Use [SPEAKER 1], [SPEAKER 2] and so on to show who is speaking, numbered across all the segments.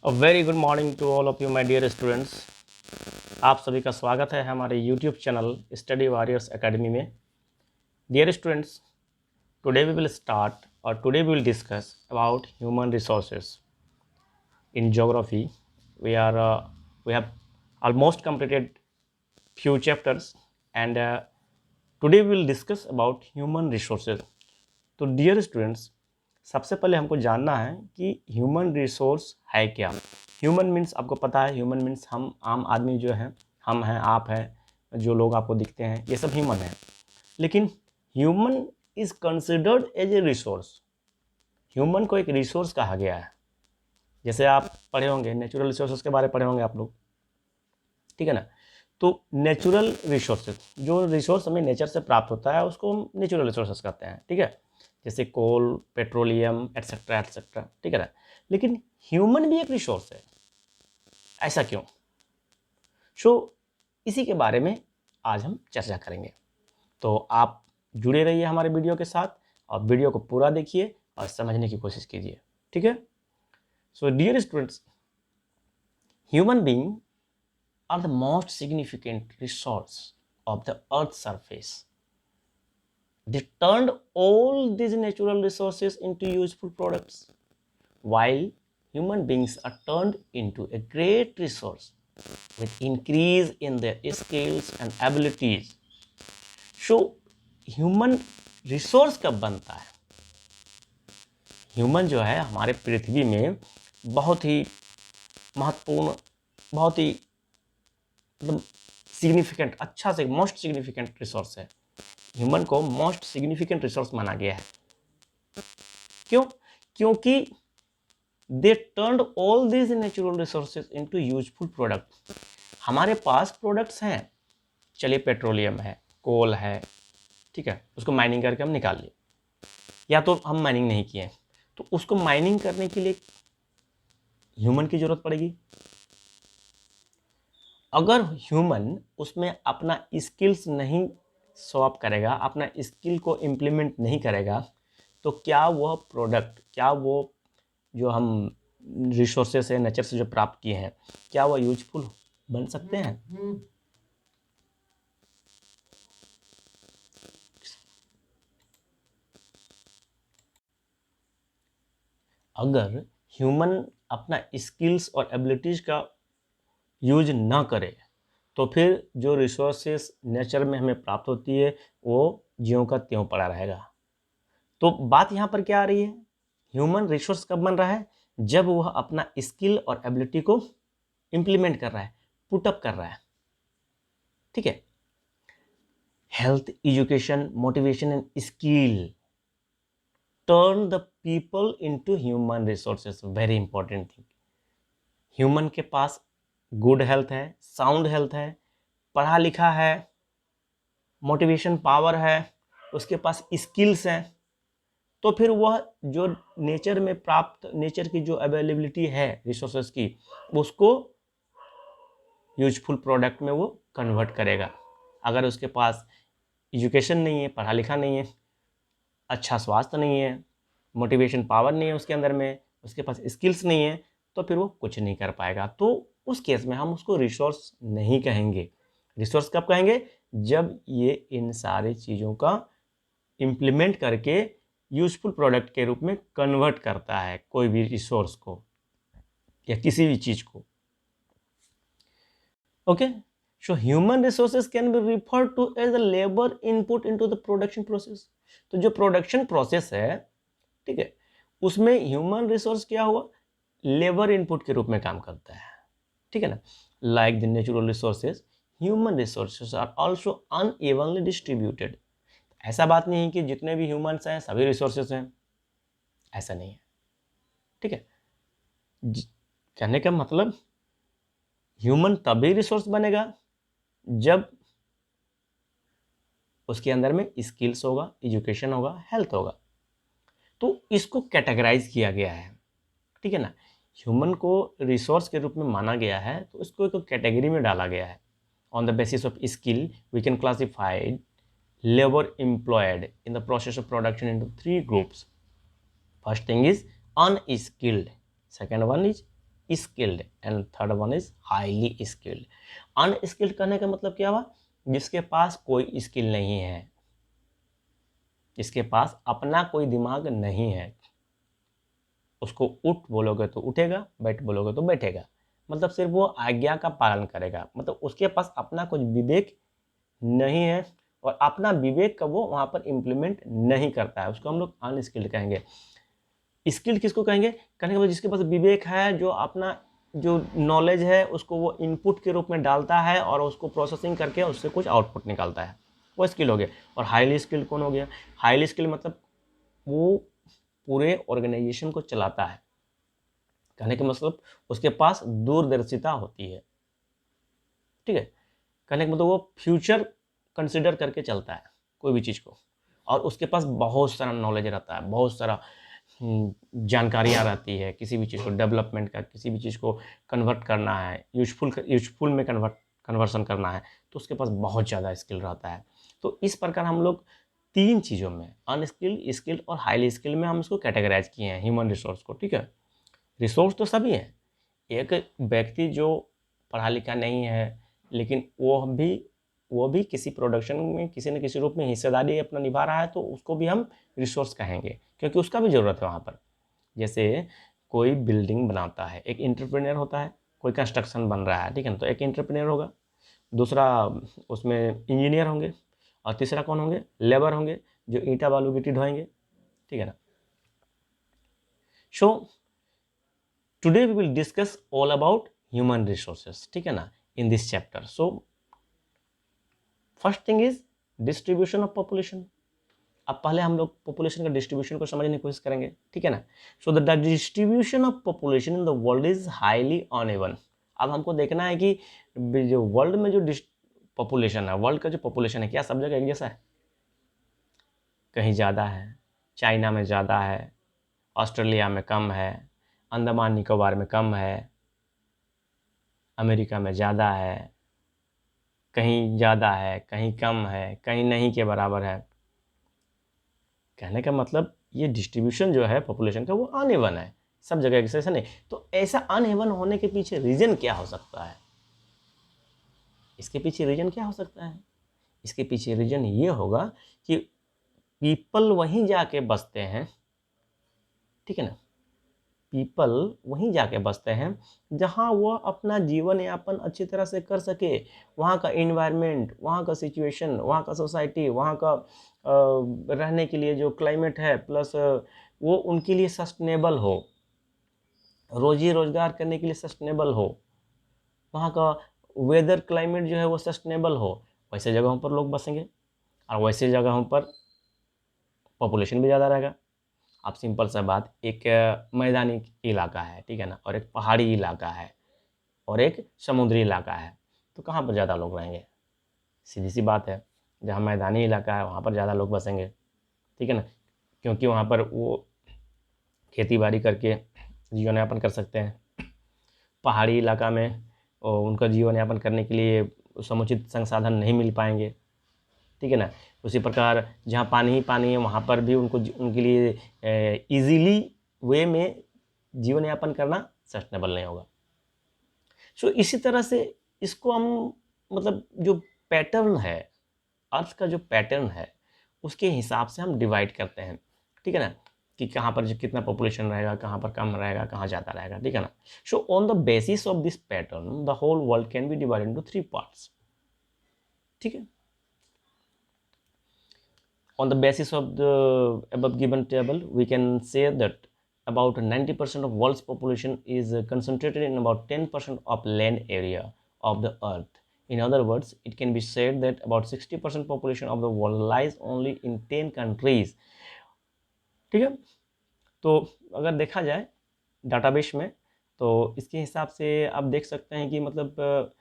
[SPEAKER 1] A very good morning to all of you my dear students. आप सभी का स्वागत है हमारे YouTube channel study warriors academy में। Dear students, today we will start और today we will discuss about human resources in geography. We have almost completed few chapters and today we will discuss about human resources. तो dear students, सबसे पहले हमको जानना है कि human resource है क्या। ह्यूमन मीन्स आपको पता है, ह्यूमन मीन्स हम आम आदमी जो हैं, हम हैं, आप हैं, जो लोग आपको दिखते हैं, ये सब ह्यूमन है। लेकिन human is considered as a resource. Human को एक रिसोर्स कहा गया है। जैसे आप पढ़े होंगे, नेचुरल रिसोर्सेज के बारे में पढ़े होंगे आप लोग, ठीक है ना। तो नेचुरल रिसोर्सेज, जो रिसोर्स हमें नेचर से प्राप्त होता है उसको हम नेचुरल रिसोर्सेज कहते हैं, ठीक है। जैसे कोल, पेट्रोलियम एट्सेट्रा एट्सेट्रा, ठीक है ना। लेकिन ह्यूमन भी एक रिसोर्स है, ऐसा क्यों? इसी के बारे में आज हम चर्चा करेंगे। तो आप जुड़े रहिए हमारे वीडियो के साथ और वीडियो को पूरा देखिए और समझने की कोशिश कीजिए, ठीक है। Dear students, human being are the most significant resource of the earth's surface. They turned all these natural resources into useful products, while human beings are turned into a great resource with increase in their skills and abilities. human resource कब बनता है? Human जो है हमारे पृथ्वी में बहुत ही महत्वपूर्ण, बहुत ही मतलब सिग्निफिकेंट, अच्छा से मोस्ट सिग्निफिकेंट रिसोर्स है। ह्यूमन को मोस्ट सिग्निफिकेंट रिसोर्स माना गया है। क्यों? क्योंकि दे turned all these natural resources into useful product. हमारे पास प्रोडक्ट्स हैं, चलिए पेट्रोलियम है, कोल है, ठीक है, उसको माइनिंग करके हम निकाल लिए, या तो हम माइनिंग नहीं किए तो उसको माइनिंग करने के लिए ह्यूमन की जरूरत पड़ेगी। अगर ह्यूमन उसमें अपना स्किल्स नहीं शॉप करेगा, अपना स्किल को इम्प्लीमेंट नहीं करेगा, तो क्या वह प्रोडक्ट, क्या वो जो हम रिसोर्सेस है नेचर से जो प्राप्त किए हैं, क्या वह यूजफुल बन सकते हैं? अगर ह्यूमन अपना स्किल्स और एबिलिटीज का यूज ना करे तो फिर जो रिसोर्सेस नेचर में हमें प्राप्त होती है वो ज्यों का त्यों पड़ा रहेगा। तो बात यहाँ पर क्या आ रही है? ह्यूमन रिसोर्स कब बन रहा है? जब वह अपना स्किल और एबिलिटी को इंप्लीमेंट कर रहा है, पुटअप कर रहा है, ठीक है। Health, education, motivation and skill turn the people into human resources. Very important thing. Human के पास गुड हेल्थ है, साउंड हेल्थ है, पढ़ा लिखा है, मोटिवेशन पावर है, उसके पास स्किल्स हैं, तो फिर वह जो नेचर में प्राप्त, नेचर की जो अवेलेबिलिटी है रिसोर्सेज की, उसको यूजफुल प्रोडक्ट में वो कन्वर्ट करेगा। अगर उसके पास एजुकेशन नहीं है, पढ़ा लिखा नहीं है, अच्छा स्वास्थ्य नहीं है, मोटिवेशन पावर नहीं है उसके अंदर में, उसके पास स्किल्स नहीं है, तो फिर वो कुछ नहीं कर पाएगा। तो उस केस में हम उसको रिसोर्स नहीं कहेंगे। रिसोर्स कब कहेंगे? जब ये इन सारी चीज़ों का इम्प्लीमेंट करके यूजफुल प्रोडक्ट के रूप में कन्वर्ट करता है कोई भी रिसोर्स को या किसी भी चीज़ को। Okay, so human resources can be refer to as the labour input into the production process. तो जो प्रोडक्शन प्रोसेस है, ठीक है, उसमें ह्यूमन रिसोर्स क्या हुआ? लेबर इनपुट के रूप में काम करता है, ठीक है ना। Like the natural resources, human resources are also unevenly distributed. ऐसा बात नहीं है कि जितने भी ह्यूमंस हैं सभी रिसोर्सेज हैं, ऐसा नहीं है, ठीक है। कहने का मतलब ह्यूमन तभी रिसोर्स बनेगा जब उसके अंदर में स्किल्स होगा, एजुकेशन होगा, हेल्थ होगा। तो इसको कैटेगराइज किया गया है, ठीक है ना। ह्यूमन को रिसोर्स के रूप में माना गया है तो इसको एक कैटेगरी में डाला गया है। On the basis of skill we can classified labor employed in the process of production into 3 groups. First thing is unskilled, second one is skilled and third one is highly skilled. Unskilled कहने का मतलब क्या हुआ? जिसके पास कोई skill नहीं है, जिसके पास अपना कोई दिमाग नहीं है। उसको उठ बोलोगे तो उठेगा, बैठ बोलोगे तो बैठेगा, मतलब सिर्फ वो आज्ञा का पालन करेगा, मतलब उसके पास अपना कुछ विवेक नहीं है और अपना विवेक का वो वहाँ पर इम्प्लीमेंट नहीं करता है, उसको हम लोग अनस्किल्ड कहेंगे। स्किल्ड किसको कहेंगे? कहने के बाद जिसके पास विवेक है, जो अपना जो नॉलेज है उसको वो इनपुट के रूप में डालता है और उसको प्रोसेसिंग करके उससे कुछ आउटपुट निकालता है, वो स्किल हो गया। और हाईली स्किल्ड कौन हो गया? हाईली स्किल्ड मतलब वो पूरे ऑर्गेनाइजेशन को चलाता है। कहने का मतलब उसके पास दूरदर्शिता होती है, ठीक है। कहने का मतलब वो फ्यूचर कंसिडर करके चलता है कोई भी चीज़ को, और उसके पास बहुत सारा नॉलेज रहता है, बहुत सारा जानकारियाँ रहती है, किसी भी चीज़ को डेवलपमेंट का, किसी भी चीज़ को कन्वर्ट करना है, यूजफुल में कन्वर्सन करना है, तो उसके पास बहुत ज़्यादा स्किल रहता है। तो इस प्रकार हम लोग तीन चीज़ों में, अनस्किल्ड, स्किल्ड और हाईली स्किल्ड में हम इसको कैटेगराइज किए हैं ह्यूमन रिसोर्स को, ठीक है। रिसोर्स तो सभी हैं। एक व्यक्ति जो पढ़ा लिखा नहीं है लेकिन वो भी किसी प्रोडक्शन में किसी न किसी रूप में हिस्सेदारी अपना निभा रहा है, तो उसको भी हम रिसोर्स कहेंगे, क्योंकि उसका भी ज़रूरत है वहाँ पर। जैसे कोई बिल्डिंग बनाता है, एक एंटरप्रेन्योर होता है, कोई कंस्ट्रक्शन बन रहा है, ठीक है ना, तो एक एंटरप्रेन्योर होगा, दूसरा उसमें इंजीनियर होंगे, और तीसरा कौन होंगे? लेबर होंगे, जो ईंटा बालू गिट्टी ढोएंगे, ठीक है ना। So today we will discuss all about human resources, ठीक है ना, in this chapter. So first thing is distribution of population. अब पहले हम लोग पॉपुलेशन का डिस्ट्रीब्यूशन को समझने की कोशिश करेंगे, ठीक है ना। So the distribution of population in the world is highly uneven. अब हमको देखना है कि जो वर्ल्ड में जो पॉपुलेशन है, वर्ल्ड का जो पॉपुलेशन है, क्या सब जगह एक जैसा है? कहीं ज़्यादा है, चाइना में ज़्यादा है, ऑस्ट्रेलिया में कम है, अंडमान निकोबार में कम है, अमेरिका में ज़्यादा है, कहीं ज़्यादा है, कहीं कम है, कहीं नहीं के बराबर है। कहने का मतलब ये डिस्ट्रीब्यूशन जो है पॉपुलेशन का वो अनइवन है, सब जगह एक जैसा नहीं। तो ऐसा अनइवन होने के पीछे रीज़न क्या हो सकता है? इसके पीछे रीज़न क्या हो सकता है? इसके पीछे रीज़न ये होगा कि पीपल वहीं जाके बसते हैं, ठीक है ना। पीपल वहीं जाके बसते हैं जहाँ वो अपना जीवन यापन अच्छी तरह से कर सके। वहाँ का इन्वायरमेंट, वहाँ का सिचुएशन, वहाँ का सोसाइटी, वहाँ का रहने के लिए जो क्लाइमेट है, प्लस वो उनके लिए सस्टेनेबल हो, रोजी रोजगार करने के लिए सस्टेनेबल हो, वहाँ का वेदर क्लाइमेट जो है वो सस्टेनेबल हो, वैसे जगहों पर लोग बसेंगे और वैसे जगहों पर पॉपुलेशन भी ज़्यादा रहेगा। आप सिंपल सा बात, एक मैदानी इलाका है, ठीक है ना, और एक पहाड़ी इलाका है और एक समुद्री इलाका है, तो कहाँ पर ज़्यादा लोग रहेंगे? सीधी सी बात है, जहाँ मैदानी इलाका है वहाँ पर ज़्यादा लोग बसेंगे, ठीक है ना, क्योंकि वहाँ पर वो खेती बाड़ी करके जीवन यापन कर सकते हैं। पहाड़ी इलाका में उनका जीवन यापन करने के लिए समुचित संसाधन नहीं मिल पाएंगे, ठीक है ना। उसी प्रकार जहाँ पानी ही पानी है वहाँ पर भी उनके लिए इजीली वे में जीवन यापन करना सस्टेनेबल नहीं होगा। सो इसी तरह से इसको हम, मतलब जो पैटर्न है, अर्थ का जो पैटर्न है उसके हिसाब से हम डिवाइड करते हैं, ठीक है ना, कि कहाँ पर जो कितना पॉपुलेशन रहेगा, कहाँ पर कम रहेगा, कहाँ ज़्यादा रहेगा, ठीक है ना। So on the basis of this pattern the whole world can be divided into 3 parts, ठीक है। On the basis of the above given table, we can say that about 90% of world's population is concentrated in about 10% of land area of the earth. In other words, it can be said that about 60% population of the world lies only in 10 countries, ठीक है। तो अगर देखा जाए database में, तो इसके हिसाब से आप देख सकते हैं कि मतलब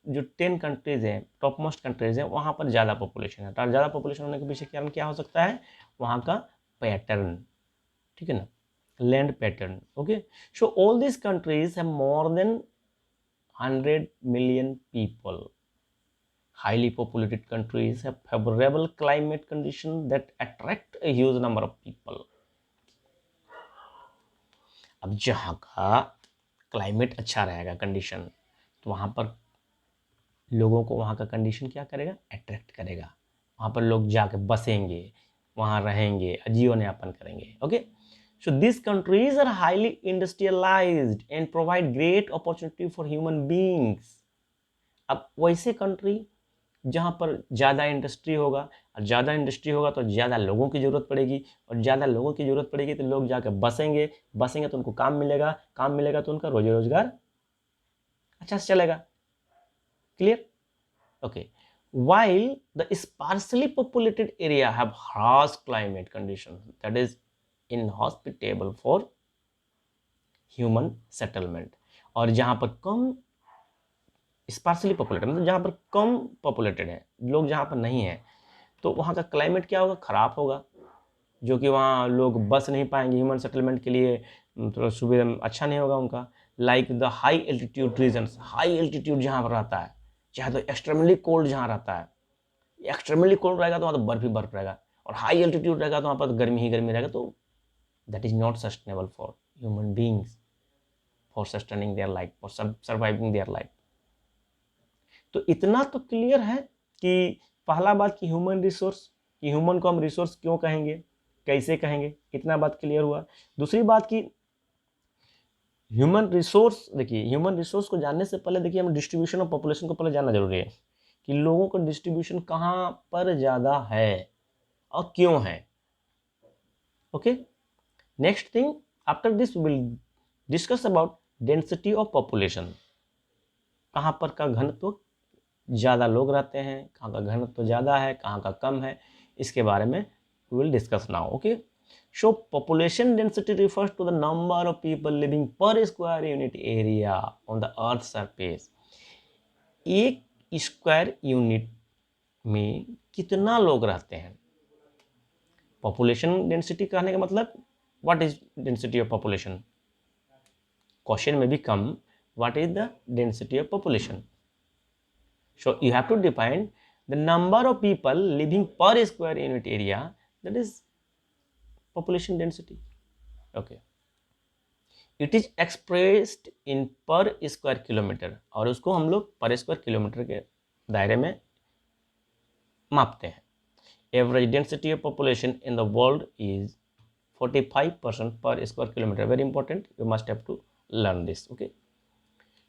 [SPEAKER 1] जो 10 कंट्रीज़ हैं, टॉप मोस्ट कंट्रीज़ हैं, वहाँ पर ज़्यादा पॉपुलेशन है। और ज़्यादा पॉपुलेशन होने के पीछे कारण क्या हो सकता है? वहाँ का पैटर्न, ठीक है ना, land pattern, okay. So all this countries have more than 100 million people. Highly populated countries have favorable climate conditions that attract a huge number of people. अब जहाँ का क्लाइमेट अच्छा रहेगा, कंडीशन, तो वहाँ पर लोगों को वहाँ का कंडीशन क्या करेगा, अट्रैक्ट करेगा, वहाँ पर लोग जाके बसेंगे, वहाँ रहेंगे, जीवन यापन करेंगे। Okay, so this countries are highly industrialised and provide great opportunity for human beings. अब वैसे कंट्री जहाँ पर ज़्यादा इंडस्ट्री होगा, और ज़्यादा इंडस्ट्री होगा तो ज़्यादा लोगों की ज़रूरत पड़ेगी, और ज़्यादा लोगों की ज़रूरत पड़ेगी तो लोग जाकर बसेंगे, बसेंगे तो उनको काम मिलेगा, काम मिलेगा तो उनका रोजी रोजगार अच्छा से चलेगा। Clear? Okay. While the sparsely populated area have harsh climate conditions that is inhospitable for human settlement, और जहाँ पर कम स्पार्सली पॉपुलेटेड मतलब जहाँ पर कम पॉपुलेटेड है, लोग जहाँ पर नहीं है, तो वहाँ का क्लाइमेट क्या होगा, ख़राब होगा, जो कि वहाँ लोग बस नहीं पाएंगे ह्यूमन सेटलमेंट के लिए, थोड़ा सुविधा अच्छा नहीं होगा उनका। Like the high altitude regions, high altitude जहाँ पर रहता है, चाहे तो एक्सट्रीमली कोल्ड जहाँ रहता है, एक्सट्रीमली कोल्ड रहेगा तो वहाँ तो बर्फ ही बर्फ रहेगा, और हाई एल्टीट्यूड रहेगा तो वहाँ पर गर्मी ही गर्मी रहेगा, तो that is not sustainable for human beings, for sustaining their life, for surviving their life. तो इतना तो क्लियर है कि पहला बात कि ह्यूमन रिसोर्स, कि ह्यूमन को हम रिसोर्स क्यों कहेंगे, कैसे कहेंगे, इतना बात क्लियर हुआ। दूसरी बात कि ह्यूमन रिसोर्स, देखिए ह्यूमन रिसोर्स को जानने से पहले देखिए हम डिस्ट्रीब्यूशन ऑफ पॉपुलेशन को पहले जानना जरूरी है कि लोगों का डिस्ट्रीब्यूशन कहाँ पर ज़्यादा है और क्यों है। Okay, next thing after this will discuss about density of population, कहाँ पर का घनत्व ज़्यादा लोग रहते हैं, कहाँ का घनत्व ज़्यादा है, कहाँ का कम है, इसके बारे में we will discuss now. Okay, so population density refers to the number of people living per square unit area on the earth's surface. एक स्क्वायर यूनिट में कितना लोग रहते हैं। पॉपुलेशन डेंसिटी कहने का मतलब what is density of population, question में भी कम what is the density of population. So you have to define the number of people living per square unit area, that is population density. Okay, it is expressed in per square kilometer, और उसको हम लोग पर square kilometre के दायरे में मापते हैं। Average density of population in the world is 45% per square kilometre. Very important, you must have to learn this. Okay,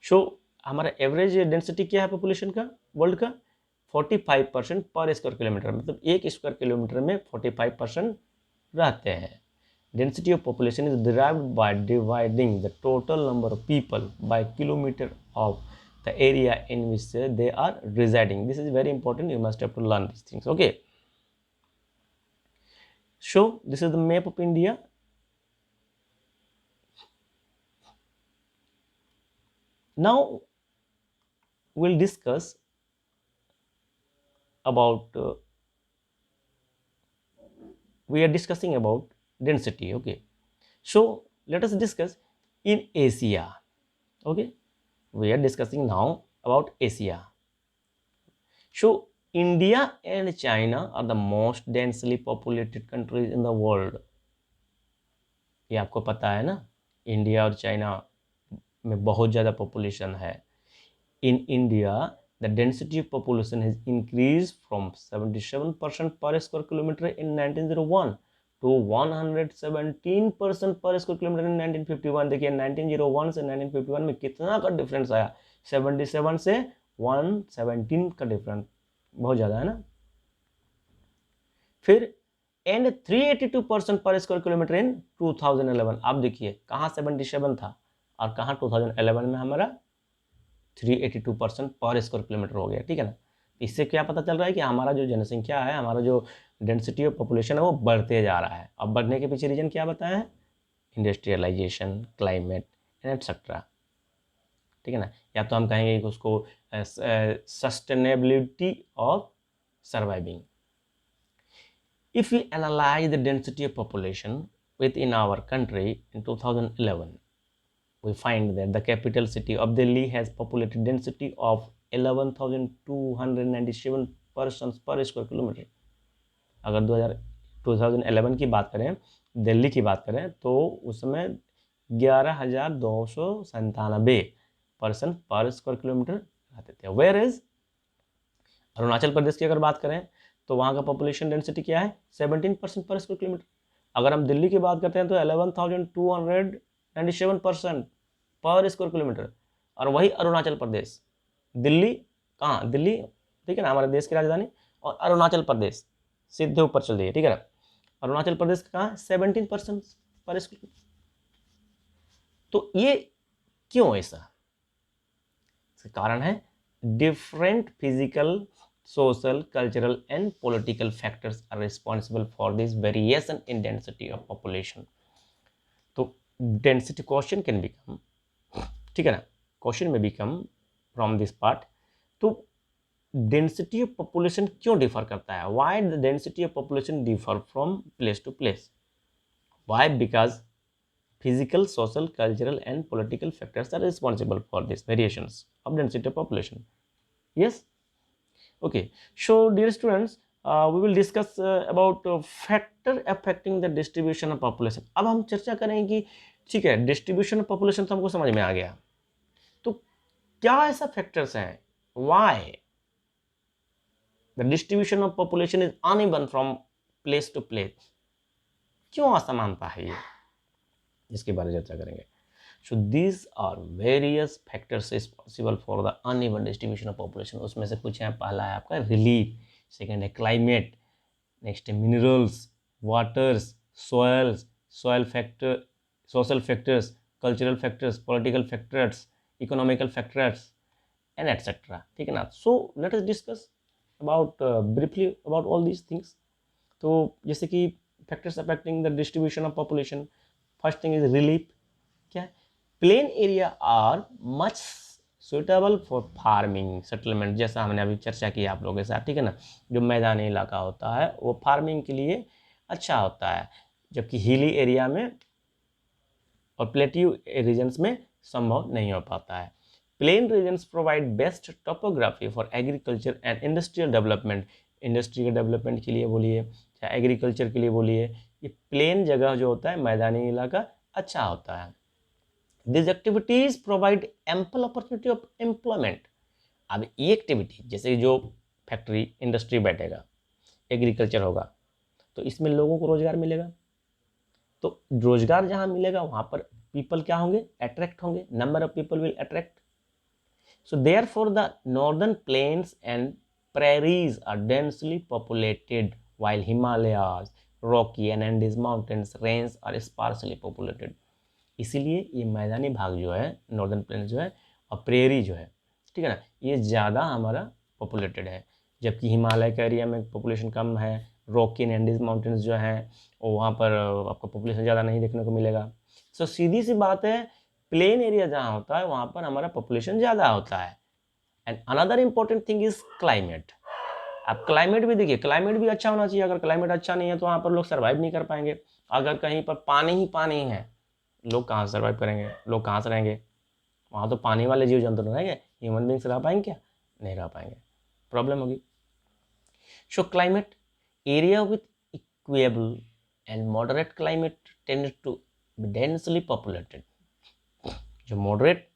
[SPEAKER 1] so हमारा एवरेज डेंसिटी क्या है पॉपुलेशन का वर्ल्ड का, 45% पर स्क्वायर किलोमीटर, मतलब एक स्क्वायर किलोमीटर में 45% रहते हैं। Density of population is derived by dividing the total number of people by kilometre of the area in which they are residing. This is very important, you must have to learn this things. Okay, so this is the map of India. Now we'll discuss about we are discussing about density. Okay, so let us discuss in Asia. Okay, we are discussing now about Asia. So India and China are the most densely populated countries in the world. ये आपको पता है ना, India और China में बहुत ज़्यादा population है। In India, the density of population has increased from 77% per square kilometer in 1901 to 117% per square kilometer in 1951। देखिए 1901 से 1951 में कितना का डिफरेंस आया, 77 से 117 का डिफरेंस, बहुत ज़्यादा है ना। फिर एंड 382% पर स्क्वायर किलोमीटर इन 2011। अब देखिए कहाँ 77 था और कहाँ 2011 में हमारा 382% पर स्क्वायर किलोमीटर हो गया। ठीक है ना, इससे क्या पता चल रहा है कि हमारा जो जनसंख्या है, हमारा जो डेंसिटी ऑफ पॉपुलेशन है वो बढ़ते जा रहा है। अब बढ़ने के पीछे रीजन क्या बताया है, इंडस्ट्रियलाइजेशन, क्लाइमेट एटसेट्रा। ठीक है ना, या तो हम कहेंगे कि उसको sustainability of surviving. If we analyse the density of population within our country in 2011, we find that the capital city of Delhi has populated density of 11,297 persons per square kilometer। अगर 2011 की बात करें, दिल्ली की बात करें, तो उस समय 11,297 पर्सन पर स्क्वायर किलोमीटर रहते थे। वेयर इज अरुणाचल प्रदेश की अगर बात करें तो वहाँ का पॉपुलेशन डेंसिटी क्या है 17% पर स्क्वायर किलोमीटर। अगर हम दिल्ली की बात करते हैं तो 11,297 पर स्क्वायर किलोमीटर। और वही अरुणाचल प्रदेश, दिल्ली कहाँ, दिल्ली ठीक है ना हमारे देश की राजधानी, और अरुणाचल प्रदेश सीधे ऊपर चल जाइए, ठीक है ना, अरुणाचल प्रदेश कहाँ 17% पर स्क्वायर। तो ये क्यों ऐसा, इसका कारण है different physical, social, cultural and political factors are responsible for this variation in density of population. तो density question can become, ठीक है ना, क्वेश्चन में become from this part. तो डेंसिटी ऑफ पॉपुलेशन क्यों डिफर करता है, why the density of population differ from place to place, why, because physical, social, cultural and political factors are responsible for these variations of density of population. Yes. Okay, so dear students, we will discuss about factor affecting the distribution of population. अब हम चर्चा करेंगे कि ठीक है distribution of population तो हमको समझ में आ गया, तो क्या ऐसा फैक्टर्स हैं why the distribution of population is uneven from place to place, क्यों असमानता है ये, इसके बारे में चर्चा करेंगे. So these are various factors responsible for the uneven distribution of population. उसमें से कुछ है, पहला है आपका रिलीफ, सेकेंड है क्लाइमेट, नेक्स्ट है minerals, waters, soils, soil factor, social factors, cultural factors, political factors, economical factors and etcetera, ठीक है ना. So let us discuss about briefly about all these things. तो जैसे कि factors affecting the distribution of population, first thing is relief. क्या है, plain area are much suitable for farming settlement, जैसा हमने अभी चर्चा की आप लोगों के साथ, ठीक है ना. जो मैदानी इलाका होता है वो फार्मिंग के लिए अच्छा होता है, जबकि हिली एरिया में और प्लेट्यू रीजन्स में संभव नहीं हो पाता है. Plain regions provide best topography for agriculture and industrial development, industry के डेवलपमेंट के लिए बोलिए चाहे एग्रीकल्चर के लिए बोलिए, ये प्लेन जगह जो होता है मैदानी इलाका अच्छा होता है. These activities provide ample opportunity of employment. अब ये एक्टिविटी जैसे जो फैक्ट्री इंडस्ट्री बैठेगा, एग्रीकल्चर होगा, तो इसमें लोगों को रोजगार मिलेगा. तो रोजगार जहां मिलेगा वहां पर पीपल क्या होंगे, अट्रैक्ट होंगे, number of people will attract. So therefore the northern plains and prairies are densely populated while Himalayas, Rocky and Andes mountains range are sparsely populated. इसीलिए ये मैदानी भाग जो है, नॉर्दर्न प्लेन जो है और प्रेरी जो है, ठीक है ना, ये ज़्यादा हमारा पॉपुलेटेड है, जबकि हिमालय के एरिया में पॉपुलेशन कम है. रॉकी एंड एंडीज माउंटेन्स जो हैं वो वहाँ पर आपको पॉपुलेशन ज़्यादा नहीं देखने को मिलेगा. सो सीधी सी बात है, प्लेन एरिया जहाँ होता है वहाँ पर हमारा पॉपुलेशन ज़्यादा होता है. And another important thing is climate. आप क्लाइमेट भी देखिए, क्लाइमेट भी अच्छा होना चाहिए. अगर क्लाइमेट अच्छा नहीं है तो वहाँ पर लोग सर्वाइव नहीं कर पाएंगे. अगर कहीं पर पानी ही पानी है, लोग कहाँ से सर्वाइव करेंगे, लोग कहाँ से रहेंगे, वहाँ तो पानी वाले जीव जंतु रहेंगे, ह्यूमन बींग्स रह पाएंगे क्या, नहीं रह पाएंगे, प्रॉब्लम होगी. So climate area with equable and moderate climate tend to be densely populated. जो मॉडरेट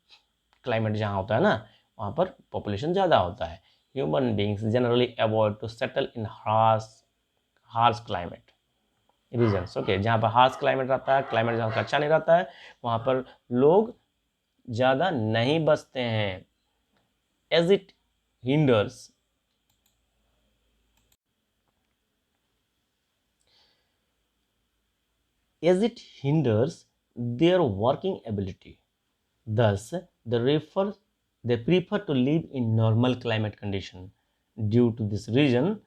[SPEAKER 1] क्लाइमेट जहाँ होता है ना वहाँ पर पॉपुलेशन ज़्यादा होता है. Human beings generally avoid to settle in harsh climate regions. Okay, जहाँ पर हार्श क्लाइमेट रहता है, क्लाइमेट जहाँ का अच्छा नहीं रहता है, वहाँ पर लोग ज़्यादा नहीं बसते हैं. As it hinders their working ability. Thus, they prefer to live in normal climate condition. Due to this reason,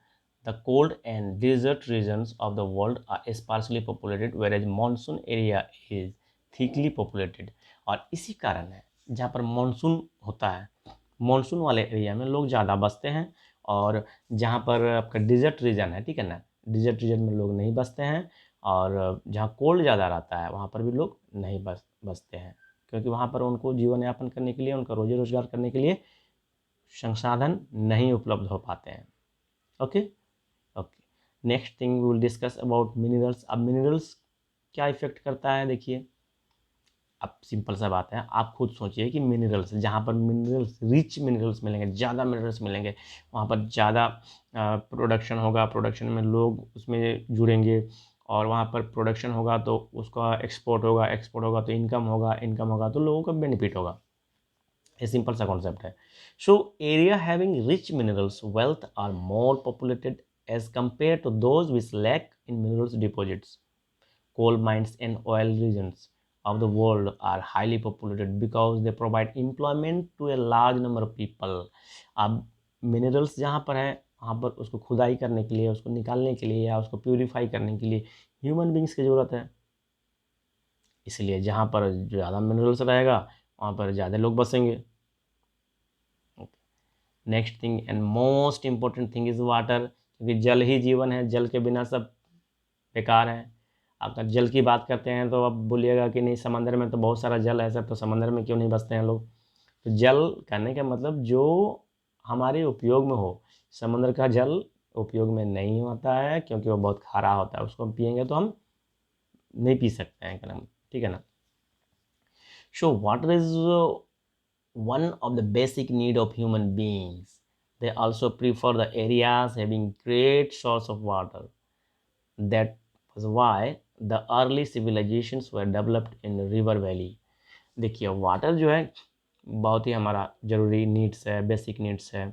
[SPEAKER 1] the cold and desert regions of the world are sparsely populated, whereas monsoon area is thickly populated. और इसी कारण है जहाँ पर monsoon होता है, monsoon वाले area में लोग ज़्यादा बसते हैं, और जहाँ पर आपका डिजर्ट रीजन है, ठीक है ना, डिजर्ट रीजन में लोग नहीं बसते हैं, और जहाँ कोल्ड ज़्यादा रहता है वहाँ पर भी लोग नहीं बसते हैं, क्योंकि वहाँ पर उनको जीवन यापन करने के लिए, उनका रोजी रोजगार करने के लिए संसाधन नहीं उपलब्ध हो पाते हैं. Okay okay, next thing we will discuss about minerals. अब मिनरल्स क्या इफेक्ट करता है, देखिए अब सिंपल सा बात है, आप खुद सोचिए कि मिनरल्स, जहाँ पर मिनरल्स, रिच मिनरल्स मिलेंगे, ज़्यादा मिनरल्स मिलेंगे, वहाँ पर ज़्यादा प्रोडक्शन होगा, प्रोडक्शन में लोग उसमें जुड़ेंगे, और वहाँ पर प्रोडक्शन होगा तो उसका एक्सपोर्ट होगा, एक्सपोर्ट होगा तो इनकम होगा, इनकम होगा तो लोगों का बेनिफिट होगा। ये सिंपल सा कॉन्सेप्ट है। So area having rich minerals wealth are more populated as compare to those which lack in minerals deposits. Coal mines and oil regions of the world are highly populated because they provide employment to a large number of people. अब minerals जहाँ पर है, वहाँ पर उसको खुदाई करने के लिए, उसको निकालने के लिए या उसको प्यूरिफाई करने के लिए ह्यूमन बींग्स की ज़रूरत है। इसलिए जहाँ पर ज़्यादा मिनरल्स रहेगा वहाँ पर ज़्यादा लोग बसेंगे। Next thing and most important thing is water, क्योंकि जल ही जीवन है, जल के बिना सब बेकार है। अगर जल की बात करते हैं तो अब बोलिएगा कि नहीं समंदर में तो बहुत सारा जल है सर, तो समंदर में क्यों नहीं बसते हैं लोग। तो जल कहने का मतलब जो हमारे उपयोग में हो। समंदर का जल उपयोग में नहीं होता है क्योंकि वो बहुत खारा होता है, उसको हम पियेंगे तो हम नहीं पी सकते हैं एकदम, ठीक है ना। So water is one of the basic need of human beings. They also prefer the areas having great source of water. That was why the early civilizations were developed in river valley. देखिए water जो है बहुत ही हमारा ज़रूरी needs है, basic needs है।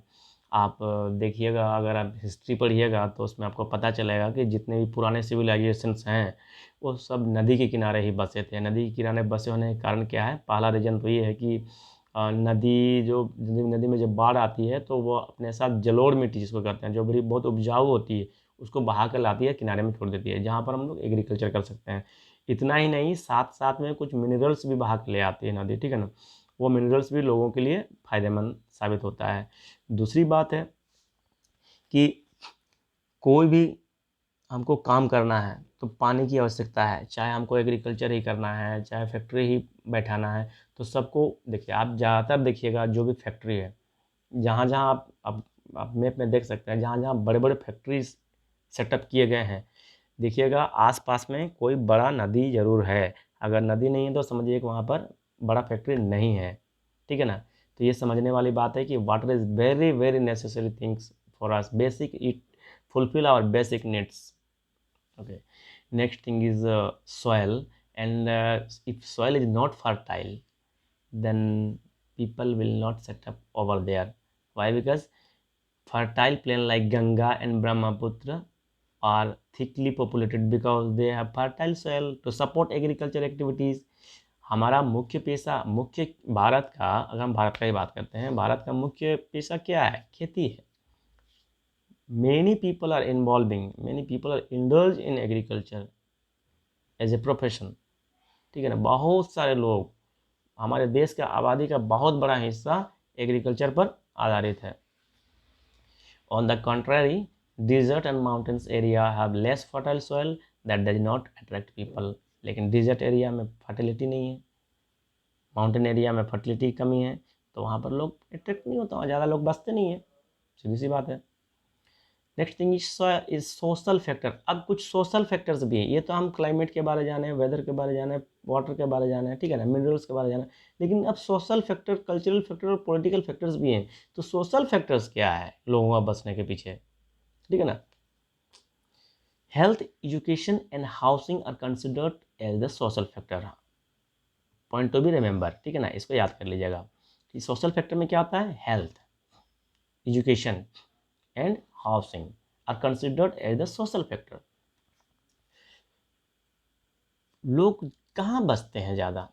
[SPEAKER 1] आप देखिएगा, अगर आप हिस्ट्री पढ़िएगा तो उसमें आपको पता चलेगा कि जितने भी पुराने सिविलाइजेशंस हैं वो सब नदी के किनारे ही बसे थे। नदी के किनारे बसे होने का कारण क्या है? पहला रीज़न तो ये है कि नदी में जब बाढ़ आती है तो वो अपने साथ जलोढ़ मिट्टी जिसको कहते हैं, जो बड़ी बहुत उपजाऊ होती है, उसको बहा कर लाती है, किनारे में छोड़ देती है, जहाँ पर हम लोग एग्रीकल्चर कर सकते हैं। इतना ही नहीं, साथ साथ में कुछ मिनरल्स भी बहा के ले आती है नदी, ठीक है ना। वो मिनरल्स भी लोगों के लिए फ़ायदेमंद साबित होता है। दूसरी बात है कि कोई भी हमको काम करना है तो पानी की आवश्यकता है, चाहे हमको एग्रीकल्चर ही करना है, चाहे फैक्ट्री ही बैठाना है, तो सबको देखिए, आप ज़्यादातर देखिएगा जो भी फैक्ट्री है, जहाँ जहाँ आप मैप में देख सकते हैं, जहाँ जहाँ बड़े बड़े फैक्ट्रीज सेटअप किए गए हैं, देखिएगा आसपास में कोई बड़ा नदी ज़रूर है। अगर नदी नहीं है तो समझिए कि वहाँ पर बड़ा फैक्ट्री नहीं है, ठीक है ना। तो ये समझने वाली बात है कि water is very very necessary things for us, basic, it fulfil our basic needs. Okay, next thing is soil, and if soil is not fertile, then people will not set up over there. Why? Because fertile plain like Ganga and Brahmaputra are thickly populated because they have fertile soil to support agriculture activities. हमारा मुख्य पेशा, मुख्य भारत का, अगर हम भारत का ही बात करते हैं, भारत का मुख्य पेशा क्या है? खेती है। many people are indulge in agriculture as a profession, ठीक है ना। बहुत सारे लोग, हमारे देश का आबादी का बहुत बड़ा हिस्सा एग्रीकल्चर पर आधारित है। On the contrary, desert and mountains area have less fertile soil that does not attract people. लेकिन डिजर्ट एरिया में फर्टिलिटी नहीं है, माउंटेन एरिया में फर्टिलिटी की कमी है, तो वहाँ पर लोग अट्रैक्ट नहीं होता, वहाँ ज़्यादा लोग बसते नहीं हैं, सीधी सी बात है। Next thing is social factor. अब कुछ सोशल फैक्टर्स भी हैं, ये तो हम क्लाइमेट के बारे जाने, वेदर के बारे जाने, वाटर के बारे जाने, ठीक है ना, मिनरल्स के बारे जाने, लेकिन अब सोशल फैक्टर, कल्चरल फैक्टर और पॉलिटिकल फैक्टर्स भी हैं। तो सोशल फैक्टर्स क्या है लोगों का बसने के पीछे, ठीक है ना। Health, education and housing are considered as the social factor. Point to be remember, ठीक है ना, इसको याद कर लीजिएगा कि सोशल फैक्टर में क्या होता है? Health, education and housing are considered as the social factor. लोग कहाँ बसते हैं ज़्यादा?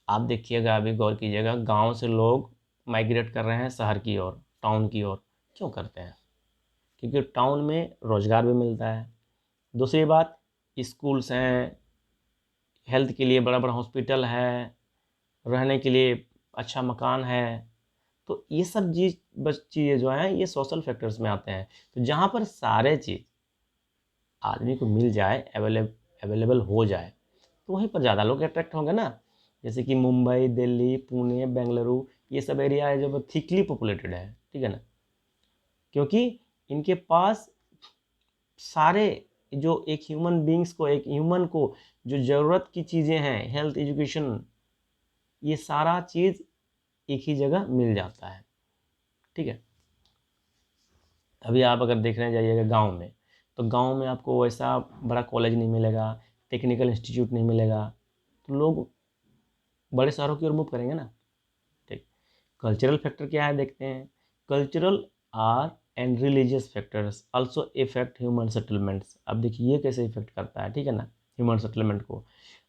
[SPEAKER 1] आप देखिएगा, अभी गौर कीजिएगा, गांव से लोग माइग्रेट कर रहे हैं शहर की ओर, टाउन की ओर। क्यों करते हैं? क्योंकि टाउन में रोज़गार भी मिलता है। दूसरी बात, स्कूल्स हैं, हेल्थ के लिए बड़ा बड़ा हॉस्पिटल है, रहने के लिए अच्छा मकान है। तो ये सब चीज़ें जो हैं ये सोशल फैक्टर्स में आते हैं। तो जहाँ पर सारे चीज़ आदमी को मिल जाए, अवेलेबल हो जाए, तो वहीं पर ज़्यादा लोग अट्रैक्ट होंगे ना। जैसे कि मुंबई, दिल्ली, पुणे, बेंगलुरु, ये सब एरिया है जो थिकली पॉपुलेटेड है, ठीक है ना, क्योंकि इनके पास सारे, जो एक ह्यूमन बींग्स को, एक ह्यूमन को जो ज़रूरत की चीज़ें हैं, हेल्थ, एजुकेशन ये सारा चीज़ एक ही जगह मिल जाता है, ठीक है। अभी आप अगर देखने जाइएगा गांव में, तो गांव में आपको वैसा बड़ा कॉलेज नहीं मिलेगा, टेक्निकल इंस्टीट्यूट नहीं मिलेगा, तो लोग बड़े शहरों की ओर मूव करेंगे ना, ठीक। कल्चरल फैक्टर क्या है देखते हैं। Cultural are and religious factors also effect human settlements. अब देखिए ये कैसे इफेक्ट करता है, ठीक है ना, ह्यूमन सेटलमेंट को।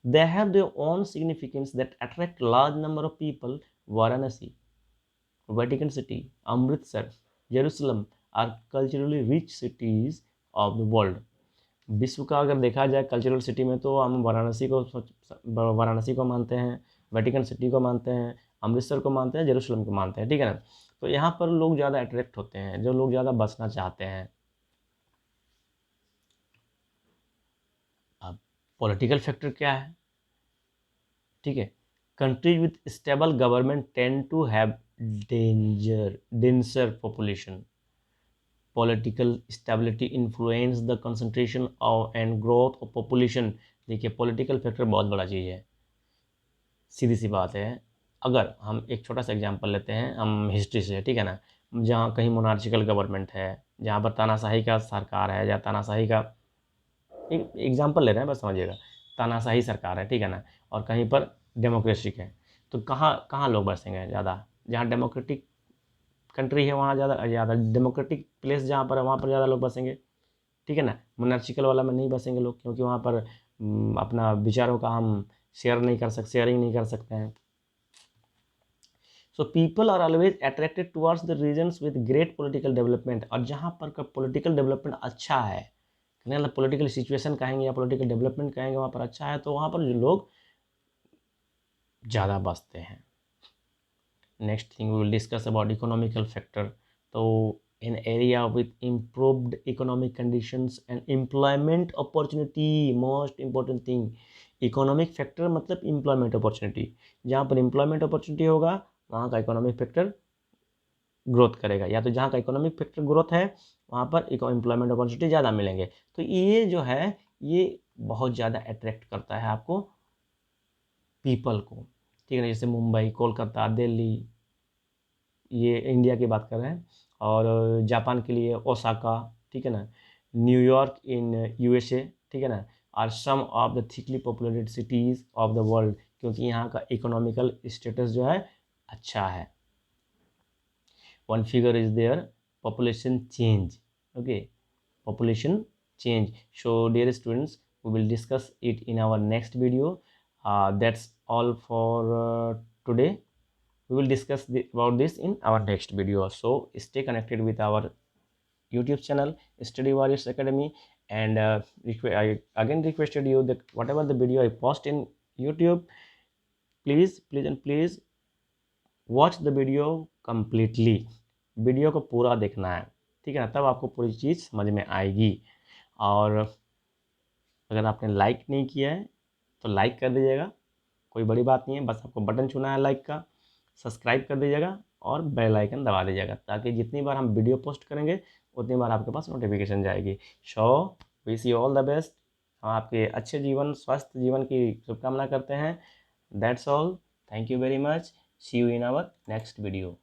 [SPEAKER 1] They have their own significance that attract large number of people. Varanasi, Vatican city, Amritsar, Jerusalem are culturally rich cities of the world. विश्व का अगर देखा जाए कल्चरल सिटी में, तो हम वाराणसी को मानते हैं, वेटिकन सिटी को मानते हैं, अमृतसर को मानते हैं, जेरूसलम को मानते हैं, ठीक है ना। तो यहाँ पर लोग ज़्यादा अट्रैक्ट होते हैं, जो लोग ज़्यादा बसना चाहते हैं। अब पॉलिटिकल फैक्टर क्या है, ठीक है। Countries with stable government tend to have denser population. Political stability influence the concentration of and growth of population. देखिए पॉलिटिकल फैक्टर बहुत बड़ा चीज़ है, सीधी सी बात है। अगर हम एक छोटा सा एग्जांपल लेते हैं हम हिस्ट्री से, ठीक है ना, जहाँ कहीं मोनार्चिकल गवर्नमेंट है, जहाँ पर तानाशाही का सरकार है, या तानाशाही का एक एग्जांपल ले रहे हैं बस समझिएगा, तानाशाही सरकार है, ठीक है ना, और कहीं पर डेमोक्रेसी है, तो कहाँ कहाँ लोग बसेंगे ज़्यादा। जहाँ डेमोक्रेटिक कंट्री है वहाँ ज़्यादा ज़्यादा डेमोक्रेटिक प्लेस जहाँ पर है वहाँ पर ज़्यादा लोग बसेंगे, ठीक है ना। मोनार्चिकल वाला में नहीं बसेंगे लोग, क्योंकि वहाँ पर अपना विचारों का हम शेयरिंग नहीं कर सकते हैं। So people are always attracted towards the regions with great political development. और जहाँ पर का पॉलिटिकल डेवलपमेंट अच्छा है, मतलब पॉलिटिकल सिचुएशन कहेंगे या पॉलिटिकल डेवलपमेंट कहेंगे, वहाँ पर अच्छा है, तो वहाँ पर लोग ज़्यादा बसते हैं। Next thing we will discuss about economical factor. तो in area with improved economic conditions and employment opportunity, most important thing, economic factor मतलब एम्प्लॉयमेंट अपॉर्चुनिटी। जहाँ पर एम्प्लॉयमेंट अपॉर्चुनिटी होगा वहाँ का इकोनॉमिक फैक्टर ग्रोथ करेगा, या तो जहाँ का इकोनॉमिक फैक्टर ग्रोथ है वहाँ पर एम्प्लॉयमेंट अपॉर्चुनिटी ज़्यादा मिलेंगे। तो ये जो है ये बहुत ज़्यादा अट्रैक्ट करता है आपको पीपल को, ठीक है ना। जैसे मुंबई, कोलकाता, दिल्ली, ये इंडिया की बात कर रहे हैं, और जापान के लिए ओसाका, ठीक है ना, न्यूयॉर्क इन यूएसए, ठीक है ना, are some of the thickly populated cities of the world, क्योंकि यहाँ का इकोनॉमिकल स्टेटस जो है अच्छा है। One figure is there, population change, okay, population change. So dear students, we will discuss it in our next video. That's all for today. We will discuss about this in our next video. So stay connected with our YouTube channel Study Warriors Academy, and I again requested you that whatever the video I post in YouTube, please watch the video completely. Video को पूरा देखना है, ठीक है ना, तब आपको पूरी चीज़ समझ में आएगी। और अगर आपने लाइक नहीं किया है तो लाइक कर दीजिएगा, कोई बड़ी बात नहीं है, बस आपको बटन छूना है लाइक का। सब्सक्राइब कर दीजिएगा और बेल आइकन दबा दीजिएगा, ताकि जितनी बार हम वीडियो पोस्ट करेंगे उतनी बार आपके पास नोटिफिकेशन जाएगी। So wish you all the best. हम आपके अच्छे जीवन, स्वस्थ जीवन की शुभकामना करते हैं। That's all, thank you very much, see you in our next video.